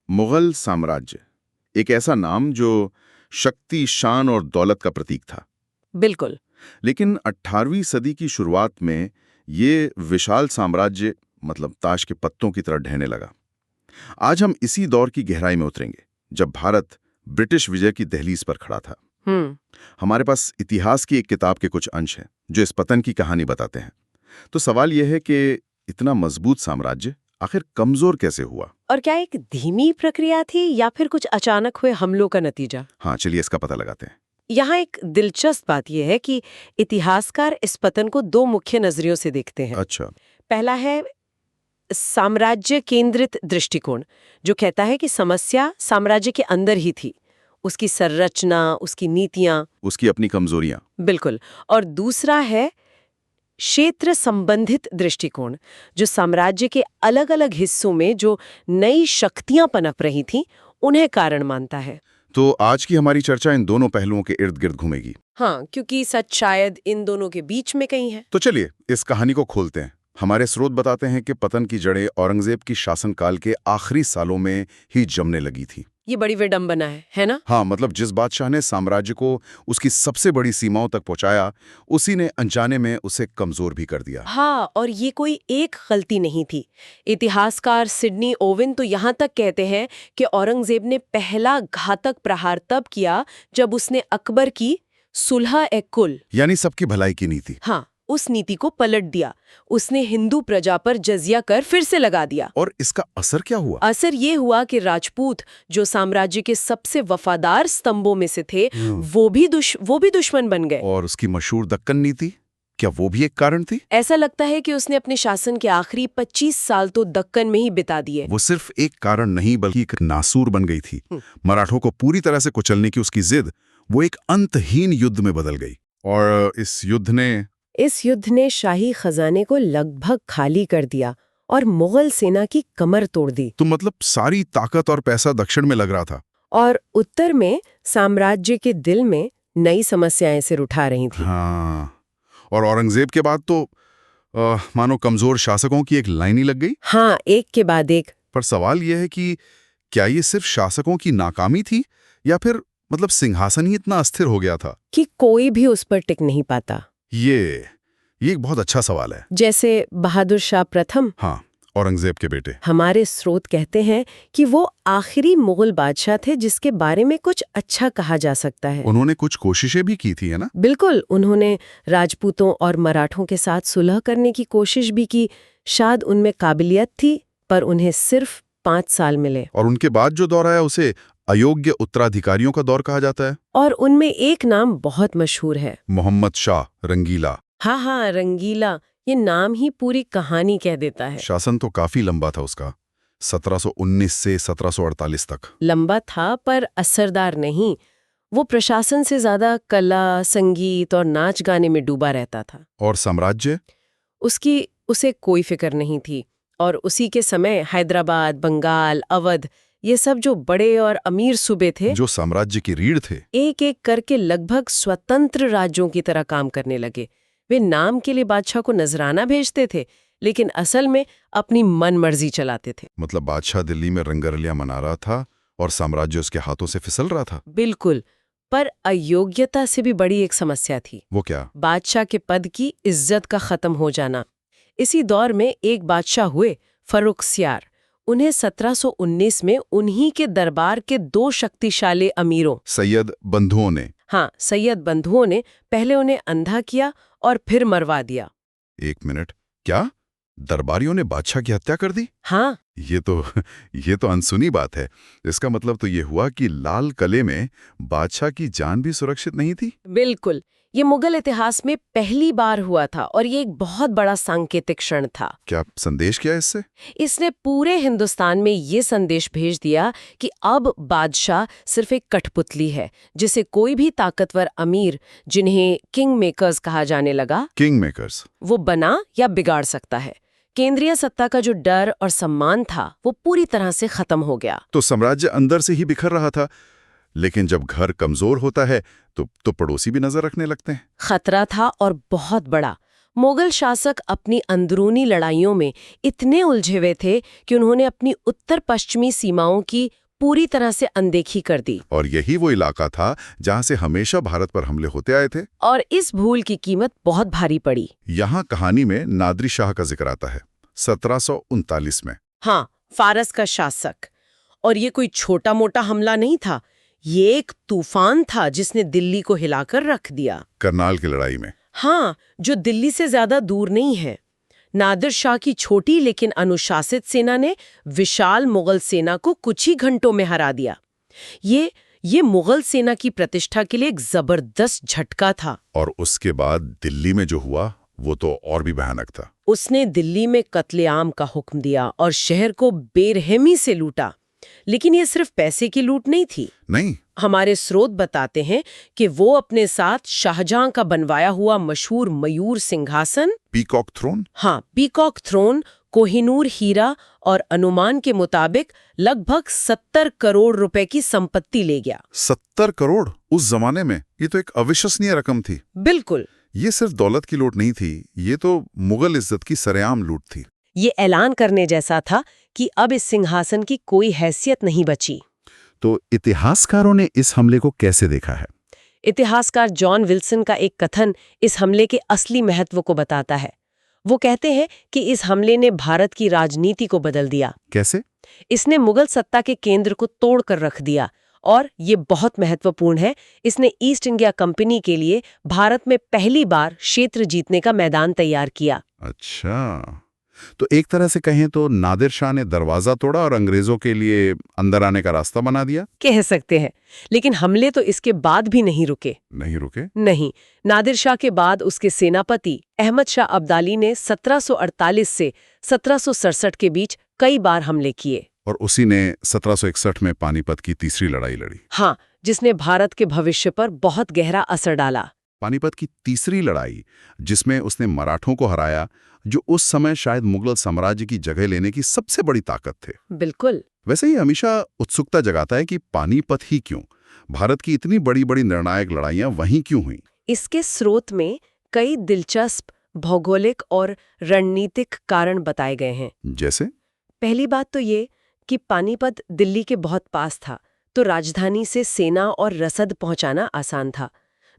मुगल साम्राज्य, एक ऐसा नाम जो शक्ति, शान और दौलत का प्रतीक था। बिल्कुल। लेकिन 18वीं सदी की शुरुआत में ये विशाल साम्राज्य मतलब ताश के पत्तों की तरह ढहने लगा। आज हम इसी दौर की गहराई में उतरेंगे, जब भारत ब्रिटिश विजय की दहलीज पर खड़ा था। हमारे पास इतिहास की एक किताब के कुछ अंश हैं जो इस पतन की कहानी बताते हैं। तो सवाल यह है कि इतना मजबूत साम्राज्य आखिर कमजोर कैसे हुआ? और क्या एक धीमी प्रक्रिया थी या फिर कुछ अचानक हुए हमलों का नतीजा? हाँ, चलिए इसका पता लगाते हैं। यहाँ एक दिलचस्प बात यह है कि इतिहासकार इस पतन को दो मुख्य नजरियों से देखते हैं। अच्छा। पहला है साम्राज्य केंद्रित दृष्टिकोण, जो कहता है कि समस्या साम्राज्य के अंदर ही थी, उसकी संरचना, उसकी नीतियां, उसकी अपनी कमजोरियां। बिल्कुल। और दूसरा है क्षेत्र संबंधित दृष्टिकोण, जो साम्राज्य के अलग अलग हिस्सों में जो नई शक्तियां पनप रही थीं, उन्हें कारण मानता है। तो आज की हमारी चर्चा इन दोनों पहलुओं के इर्द गिर्द घूमेगी। हाँ, क्योंकि सच शायद इन दोनों के बीच में कहीं है। तो चलिए इस कहानी को खोलते हैं। हमारे स्रोत बताते हैं कि पतन की जड़ें औरंगजेब की शासनकाल के आखिरी सालों में ही जमने लगी थी। ये बड़ी विडंबना है ना? हाँ, मतलब जिस बादशाह ने साम्राज्य को उसकी सबसे बड़ी सीमाओं तक पहुंचाया, उसी ने अनजाने में उसे कमजोर भी कर दिया। हाँ, और ये कोई एक गलती नहीं थी। इतिहासकार सिडनी ओवेन तो यहाँ तक कहते हैं कि औरंगजेब ने पहला घातक प्रहार तब किया जब उसने अकबर की सुलह-ए-कुल, यानी सबकी भलाई की नीति। हाँ, उस नीति को पलट दिया। उसने हिंदू प्रजा पर जजिया कर फिर से लगा दिया। और इसका असर क्या हुआ? असर ये हुआ कि राजपूत, जो साम्राज्य के सबसे वफादार स्तंभों में से थे, वो भी दुश्मन बन गए। और उसकी मशहूर दक्कन नीति, क्या वो भी एक कारण थी? ऐसा लगता है कि उसने अपने शासन के आखिरी 25 साल तो दक्कन में ही बिता दिए। वो सिर्फ एक कारण नहीं बल्कि एक नासूर बन गई थी। मराठों को पूरी तरह से कुचलने की उसकी जिद, वो एक अंतहीन युद्ध में बदल गई। और इस युद्ध ने शाही खजाने को लगभग खाली कर दिया और मुगल सेना की कमर तोड़ दी। तो मतलब सारी ताकत और पैसा दक्षिण में लग रहा था। और उत्तर में साम्राज्य के दिल में नई समस्याएं सिर उठा रही थी। हाँ, और औरंगजेब के बाद तो मानो कमजोर शासकों की एक लाइन ही लग गई। हाँ, एक के बाद एक। पर सवाल यह है कि क्या ये सिर्फ शासकों की नाकामी थी या फिर मतलब सिंहासन ही इतना अस्थिर हो गया था कि कोई भी उस पर टिक नहीं पाता? ये एक बहुत अच्छा सवाल है। जैसे बहादुर शाह प्रथम, हाँ, औरंगजेब के बेटे। हमारे स्रोत कहते हैं कि वो आखिरी मुगल बादशाह थे जिसके बारे में कुछ अच्छा कहा जा सकता है। उन्होंने कुछ कोशिशें भी की थी, है ना? बिल्कुल, उन्होंने राजपूतों और मराठों के साथ सुलह करने की कोशिश भी की। शायद उनमें काबिलियत थी, पर उन्हें सिर्फ 5 साल मिले। और उनके बाद जो दौर आया उसे अयोग्य उत्तराधिकारियों का दौर कहा जाता है। और उनमें एक नाम बहुत मशहूर है, मोहम्मद शाह रंगीला। हाँ, रंगीला। ये नाम ही पूरी कहानी कह देता है। शासन तो काफी लंबा था उसका, 1719 से 1748 तक। लंबा था पर असरदार नहीं। वो प्रशासन से ज्यादा कला, संगीत और नाच गाने में डूबा रहता था। और साम्राज्य? उसे कोई फिक्र नहीं थी। और उसी के समय हैदराबाद, बंगाल, अवध, ये सब जो बड़े और अमीर सूबे थे, जो साम्राज्य की रीढ़ थे, एक एक करके लगभग स्वतंत्र राज्यों की तरह काम करने लगे। वे नाम के लिए बादशाह को नजराना भेजते थे, लेकिन असल में अपनी मनमर्जी चलाते थे। मतलब बादशाह दिल्ली में रंगरलियां मना रहा था और साम्राज्य उसके हाथों से फिसल रहा था। बिल्कुल। पर अयोग्यता से भी बड़ी एक समस्या थी। वो क्या? बादशाह के पद की इज्जत का खत्म हो जाना। इसी दौर में एक बादशाह हुए, फर्रुखसियार। उन्हें 1719 में उन्हीं के दरबार के 2 शक्तिशाली अमीरों, सैयद बंधुओं ने पहले उन्हें अंधा किया और फिर मरवा दिया। एक मिनट, क्या दरबारियों ने बादशाह की हत्या कर दी? हाँ, ये तो अनसुनी बात है। इसका मतलब तो ये हुआ कि लाल किले में बादशाह की जान भी सुरक्षित नहीं थी। बिल्कुल। ये मुगल इतिहास में पहली बार हुआ था और ये एक बहुत बड़ा सांकेतिक क्षण था। क्या संदेश क्या है इससे? इसने पूरे हिंदुस्तान में ये संदेश भेज दिया कि अब बादशाह सिर्फ एक कठपुतली है, जिसे कोई भी ताकतवर अमीर, जिन्हें किंग मेकर्स कहा जाने लगा, किंग मेकर्स, वो बना या बिगाड़ सकता है। केंद्रीय सत्ता का जो डर और सम्मान था, वो पूरी तरह से खत्म हो गया। तो साम्राज्य अंदर से ही बिखर रहा था। लेकिन जब घर कमजोर होता है तो पड़ोसी भी नजर रखने लगते हैं। खतरा था और बहुत बड़ा। मुगल शासक अपनी अंदरूनी लड़ाइयों में इतने उलझे हुए थे कि उन्होंने अपनी उत्तर पश्चिमी सीमाओं की पूरी तरह से अनदेखी कर दी। और यही वो इलाका था जहां से हमेशा भारत पर हमले होते आए थे। और इस भूल की कीमत बहुत भारी पड़ी। यहाँ कहानी में नादिर शाह का जिक्र आता है 1739 में। हाँ, फारस का शासक। और ये कोई छोटा मोटा हमला नहीं था, ये एक तूफान था जिसने दिल्ली को हिलाकर रख दिया। करनाल की लड़ाई में। हाँ, जो दिल्ली से ज्यादा दूर नहीं है। नादिर शाह की छोटी लेकिन अनुशासित सेना ने विशाल मुगल सेना को कुछ ही घंटों में हरा दिया। ये मुगल सेना की प्रतिष्ठा के लिए एक जबरदस्त झटका था। और उसके बाद दिल्ली में जो हुआ वो तो और भी भयानक था। उसने दिल्ली में कत्लेआम का हुक्म दिया और शहर को बेरहमी से लूटा। लेकिन ये सिर्फ पैसे की लूट नहीं थी। नहीं, हमारे स्रोत बताते हैं कि वो अपने साथ शाहजहां का बनवाया हुआ मशहूर मयूर सिंहासन, पीकॉक थ्रोन, हाँ, पीकॉक थ्रोन, कोहिनूर हीरा और अनुमान के मुताबिक लगभग 70 करोड़ रुपए की संपत्ति ले गया। 70 करोड़ उस जमाने में, ये तो एक अविश्वसनीय रकम थी। बिल्कुल। ये सिर्फ दौलत की लूट नहीं थी, ये तो मुगल इज्जत की सरेआम लूट थी। ये ऐलान करने जैसा था कि अब इस सिंहासन की कोई हैसियत नहीं बची। तो इतिहासकारों ने इस हमले को कैसे देखा है? इतिहासकार जॉन विल्सन का एक कथन इस हमले के असली महत्व को बताता है। वो कहते हैं कि इस हमले ने भारत की राजनीति को बदल दिया। कैसे? इसने मुगल सत्ता के केंद्र को तोड़कर रख दिया और ये बहुत महत्वपूर्ण है, इसने ईस्ट इंडिया कंपनी के लिए भारत में पहली बार क्षेत्र जीतने का मैदान तैयार किया। अच्छा, तो एक तरह से कहें तो नादिर शाह ने दरवाजा तोड़ा और अंग्रेजों के लिए अंदर आने का रास्ता बना दिया। कह सकते हैं। लेकिन हमले तो इसके बाद भी नहीं रुके। नहीं, नादिर शाह के बाद उसके सेनापति अहमद शाह अब्दाली ने 1748 से 1767 के बीच कई बार हमले किए। और उसी ने 1761 में पानीपत की तीसरी लड़ाई लड़ी। हाँ, जिसने भारत के भविष्य पर बहुत गहरा असर डाला। पानीपत की तीसरी लड़ाई, जिसमें उसने मराठों को हराया, जो उस समय शायद मुगल साम्राज्य की जगह लेने की सबसे बड़ी ताकत थे। बिल्कुल। वैसे ही हमेशा उत्सुकता जगाता है कि पानीपत ही क्यों? भारत की इतनी बड़ी बड़ी निर्णायक लड़ाइयां वहीं क्यों हुई? इसके स्रोत में कई दिलचस्प भौगोलिक और रणनीतिक कारण बताए गए हैं। जैसे? पहली बात तो ये कि पानीपत दिल्ली के बहुत पास था, तो राजधानी से सेना और रसद पहुंचाना आसान था।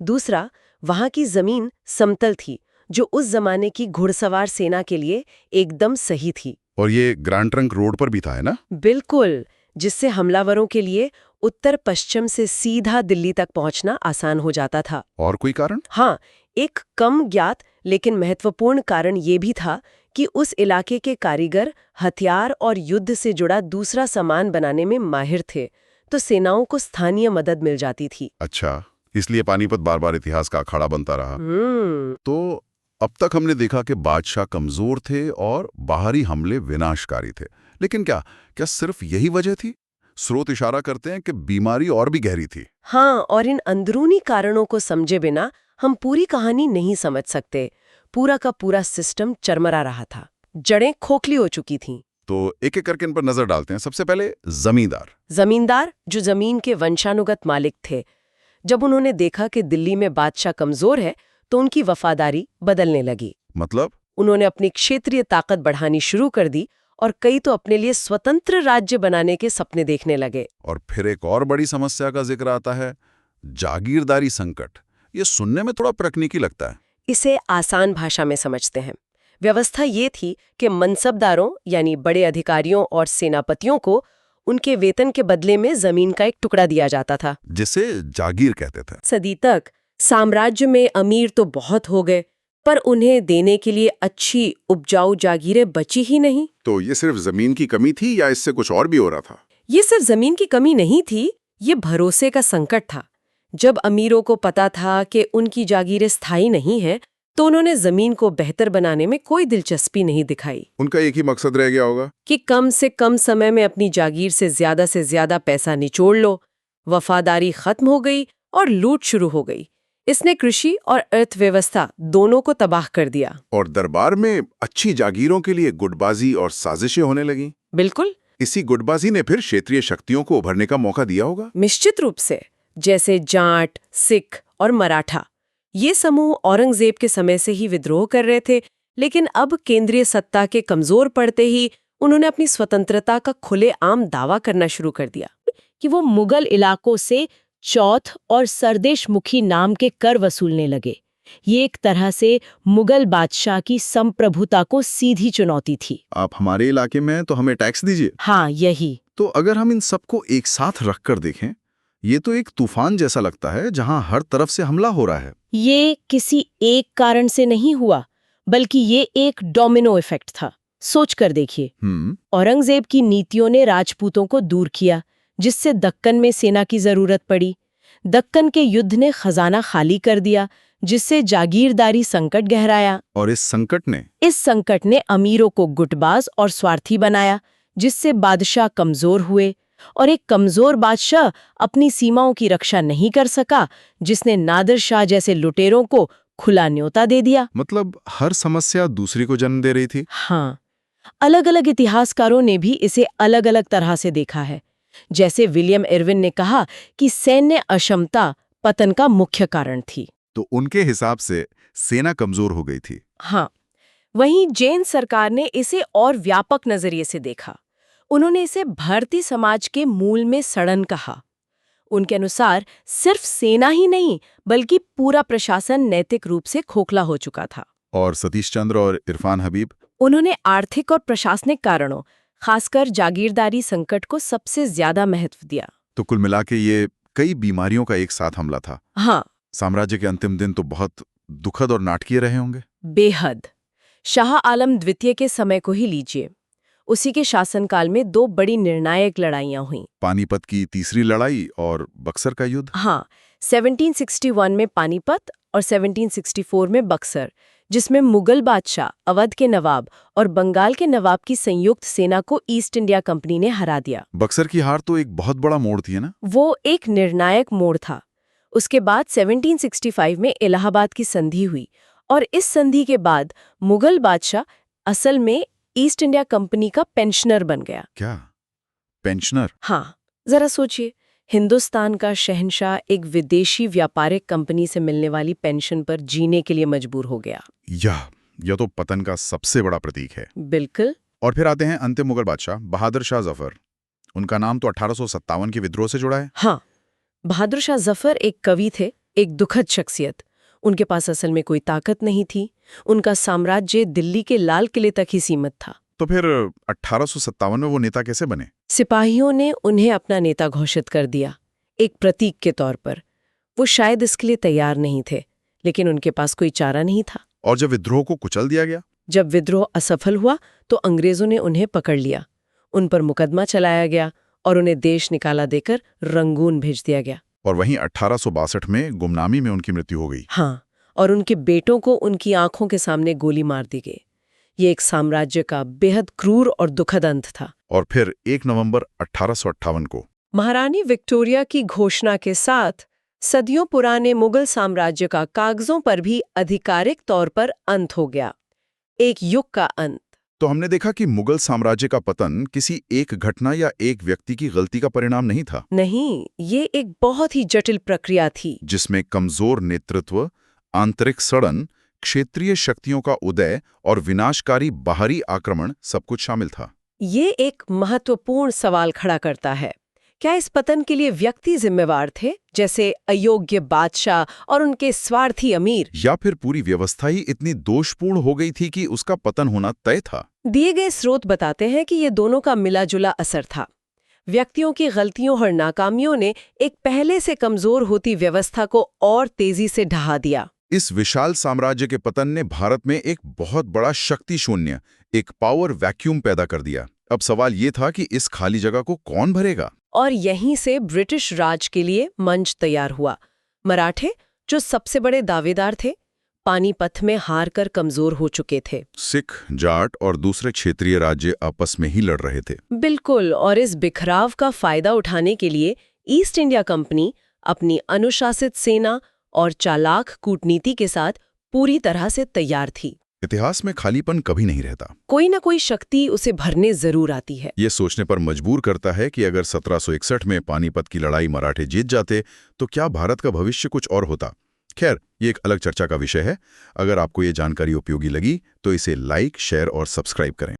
दूसरा, वहां की जमीन समतल थी, जो उस जमाने की घुड़सवार सेना के लिए एकदम सही थी। और ये ग्रैंड ट्रंक रोड पर भी था, है ना? बिल्कुल, जिससे हमलावरों के लिए उत्तर पश्चिम से सीधा दिल्ली तक पहुंचना आसान हो जाता था। और कोई कारण? हाँ, एक कम ज्ञात लेकिन महत्वपूर्ण कारण ये भी था कि उस इलाके के कारीगर हथियार और युद्ध से जुड़ा दूसरा सामान बनाने में माहिर थे, तो सेनाओं को स्थानीय मदद मिल जाती थी। अच्छा, इसलिए पानीपत बार बार इतिहास का अखाड़ा बनता रहा। तो अब तक हमने देखा कि बादशाह कमजोर थे और बाहरी हमले विनाशकारी थे, लेकिन क्या सिर्फ यही वजह थी? स्रोत इशारा करते हैं कि बीमारी और भी गहरी थी। हाँ, और इन अंदरूनी कारणों को समझे बिना हम पूरी कहानी नहीं समझ सकते। पूरा का पूरा सिस्टम चरमरा रहा था, जड़ें खोखली हो चुकी थीं। तो एक एक करके इन पर नजर डालते हैं। सबसे पहले जमींदार, जो जमीन के वंशानुगत मालिक थे। जब उन्होंने देखा कि दिल्ली में बादशाह कमजोर है, तो उनकी वफादारी बदलने लगी। मतलब? उन्होंने अपनी क्षेत्रीय ताकत बढ़ानी शुरू कर दी और कई तो अपने लिए स्वतंत्र राज्य बनाने के सपने देखने लगे। और फिर एक और बड़ी समस्या का जिक्र आता है, जागीरदारी संकट। ये सुनने में थोड़ा प्रकनीकी लगता है। इसे आसान भाषा में समझते हैं। व्यवस्था ये थी कि मनसबदारों यानी बड़े अधिकारियों और सेनापतियों को उनके वेतन के बदले में जमीन का एक टुकड़ा दिया जाता था, जिसे जागीर कहते थे। सदी तक साम्राज्य में अमीर तो बहुत हो गए, पर उन्हें देने के लिए अच्छी उपजाऊ जागीरें बची ही नहीं। तो ये सिर्फ जमीन की कमी थी या इससे कुछ और भी हो रहा था? ये सिर्फ जमीन की कमी नहीं थी, ये भरोसे का संकट था। जब अमीरों को पता था कि उनकी जागीरें स्थायी नहीं हैं, तो उन्होंने जमीन को बेहतर बनाने में कोई दिलचस्पी नहीं दिखाई। उनका एक ही मकसद रह गया होगा कि कम से कम समय में अपनी जागीर से ज्यादा पैसा निचोड़ लो। वफादारी खत्म हो गई और लूट शुरू हो गई। इसने कृषि और अर्थव्यवस्था दोनों को तबाह कर दिया। और दरबार में अच्छी जागीरों के लिए गुटबाजी और साजिशें होने लगी। बिल्कुल। इसी गुटबाजी ने फिर क्षेत्रीय शक्तियों को उभरने का मौका दिया होगा। निश्चित रूप से, जैसे जाट, सिख और मराठा। ये समूह औरंगजेब के समय से ही विद्रोह कर रहे थे, लेकिन अब केंद्रीय सत्ता के कमजोर पड़ते ही उन्होंने अपनी स्वतंत्रता का खुलेआम दावा करना शुरू कर दिया कि वो मुगल इलाकों से चौथ और सरदेशमुखी नाम के कर वसूलने लगे। ये एक तरह से मुगल बादशाह की संप्रभुता को सीधी चुनौती थी। आप हमारे इलाके में हैं तो हमें टैक्स दीजिए। हाँ, यही। तो अगर हम इन सबको एक साथ रखकर देखें, ये तो एक तूफान जैसा लगता है जहां हर तरफ से हमला हो रहा है। ये किसी एक कारण से नहीं हुआ, बल्कि ये एक डोमिनो इफेक्ट था। सोच कर देखिए, औरंगजेब की नीतियों ने राजपूतों को दूर किया, जिससे दक्कन में सेना की जरूरत पड़ी। दक्कन के युद्ध ने खजाना खाली कर दिया, जिससे जागीरदारी संकट गहराया। और इस संकट ने अमीरों को गुटबाज और स्वार्थी बनाया, जिससे बादशाह कमजोर हुए। और एक कमजोर बादशाह अपनी सीमाओं की रक्षा नहीं कर सका, जिसने नादिर शाह जैसे लुटेरों को खुला न्योता दे दिया। मतलब हर समस्या दूसरी को जन्म दे रही थी। हाँ, अलग अलग इतिहासकारों ने भी इसे अलग अलग तरह से देखा है। जैसे विलियम इरविन ने कहा कि सैन्य अक्षमता पतन का मुख्य कारण थी। तो उनके हिसाब से सेना कमजोर हो गई थी। हाँ, वहीं जैन सरकार ने इसे और व्यापक नजरिए से देखा। उन्होंने इसे भारतीय समाज के मूल में सड़न कहा। उनके अनुसार सिर्फ सेना ही नहीं, बल्कि पूरा प्रशासन नैतिक रूप से खोखला हो चुका था। और सतीश चंद्र और इरफान हबीब, उन्होंने आर्थिक और प्रशासनिक कारणों, खासकर जागीरदारी संकट को सबसे ज्यादा महत्व दिया। तो कुल मिला के ये कई बीमारियों का एक साथ हमला था। हाँ, साम्राज्य के अंतिम दिन तो बहुत दुखद और नाटकीय रहे होंगे। बेहद। शाह आलम द्वितीय के समय को ही लीजिए। उसी के शासनकाल में दो बड़ी निर्णायक लड़ाइयां हुईं। पानीपत की तीसरी लड़ाई और बक्सर का युद्ध। हाँ, 1761 में पानीपत और 1764 में बक्सर, जिसमें मुगल बादशाह, अवध के नवाब और बंगाल के नवाब की संयुक्त सेना को ईस्ट इंडिया कंपनी ने हरा दिया। बक्सर की हार तो एक बहुत बड़ा मोड़ थी ना? वो एक निर्णायक मोड़ था। उसके बाद 1765 में इलाहाबाद की संधि हुई, और इस संधि के बाद मुगल बादशाह असल में ईस्ट इंडिया कंपनी का पेंशनर बन गया। क्या? पेंशनर? हाँ, जरा सोचिए, हिंदुस्तान का शहंशाह एक विदेशी व्यापारिक कंपनी से मिलने वाली पेंशन पर जीने के लिए मजबूर हो गया। यह तो पतन का सबसे बड़ा प्रतीक है। बिल्कुल। और फिर आते हैं अंतिम मुगल बादशाह बहादुर शाह जफर। उनका नाम तो 1857 के विद्रोह से जुड़ा है। हाँ, बहादुर शाह जफर एक कवि थे, एक दुखद शख्सियत। उनके पास असल में कोई ताकत नहीं थी। उनका साम्राज्य दिल्ली के लाल किले तक ही सीमित था। तो फिर 1857 में वो नेता कैसे बने? सिपाहियों ने उन्हें अपना नेता घोषित कर दिया, एक प्रतीक के तौर पर। वो शायद इसके लिए तैयार नहीं थे, लेकिन उनके पास कोई चारा नहीं था। और जब विद्रोह को कुचल दिया गया? जब विद्रोह असफल हुआ तो अंग्रेजों ने उन्हें पकड़ लिया। उन पर मुकदमा चलाया गया और उन्हें देश निकाला देकर रंगून भेज दिया गया। और वहीं 1862 में गुमनामी में उनकी मृत्यु हो गई। हाँ, और उनके बेटों को उनकी आंखों के सामने गोली मार दी गई। ये एक साम्राज्य का बेहद क्रूर और दुखद अंत था। और फिर 1 नवंबर 1858 को महारानी विक्टोरिया की घोषणा के साथ सदियों पुराने मुगल साम्राज्य का कागजों पर भी आधिकारिक तौर पर अंत हो गया। एक युग का अंत। तो हमने देखा कि मुगल साम्राज्य का पतन किसी एक घटना या एक व्यक्ति की गलती का परिणाम नहीं था। नहीं, ये एक बहुत ही जटिल प्रक्रिया थी, जिसमें कमजोर नेतृत्व, आंतरिक सड़न, क्षेत्रीय शक्तियों का उदय और विनाशकारी बाहरी आक्रमण सब कुछ शामिल था। ये एक महत्वपूर्ण सवाल खड़ा करता है। क्या इस पतन के लिए व्यक्ति जिम्मेवार थे, जैसे अयोग्य बादशाह और उनके स्वार्थी अमीर, या फिर पूरी व्यवस्था ही इतनी दोषपूर्ण हो गई थी कि उसका पतन होना तय था? दिए गए स्रोत बताते हैं कि ये दोनों का मिला-जुला असर था। व्यक्तियों की गलतियों और नाकामियों ने एक पहले से कमजोर होती व्यवस्था को और तेजी से ढहा दिया। इस विशाल साम्राज्य के पतन ने भारत में एक बहुत बड़ा शक्ति शून्य, एक पावर वैक्यूम पैदा कर दिया। अब सवाल ये था कि इस खाली जगह को कौन भरेगा? और यहीं से ब्रिटिश राज के लिए मंच तैयार हुआ। मराठे, जो सबसे बड़े दावेदार थे, पानीपत में हार कर कमजोर हो चुके थे। सिख, जाट और दूसरे क्षेत्रीय राज्य आपस में ही लड़ रहे थे। बिल्कुल, और इस बिखराव का फायदा उठाने के लिए ईस्ट इंडिया कंपनी अपनी अनुशासित सेना और चालाक कूटनीति के साथ पूरी तरह से तैयार थी। इतिहास में खालीपन कभी नहीं रहता, कोई ना कोई शक्ति उसे भरने जरूर आती है। ये सोचने पर मजबूर करता है कि अगर 1761 में पानीपत की लड़ाई मराठे जीत जाते तो क्या भारत का भविष्य कुछ और होता, खैर, ये एक अलग चर्चा का विषय है। अगर आपको ये जानकारी उपयोगी लगी तो इसे लाइक, शेयर और सब्सक्राइब करें।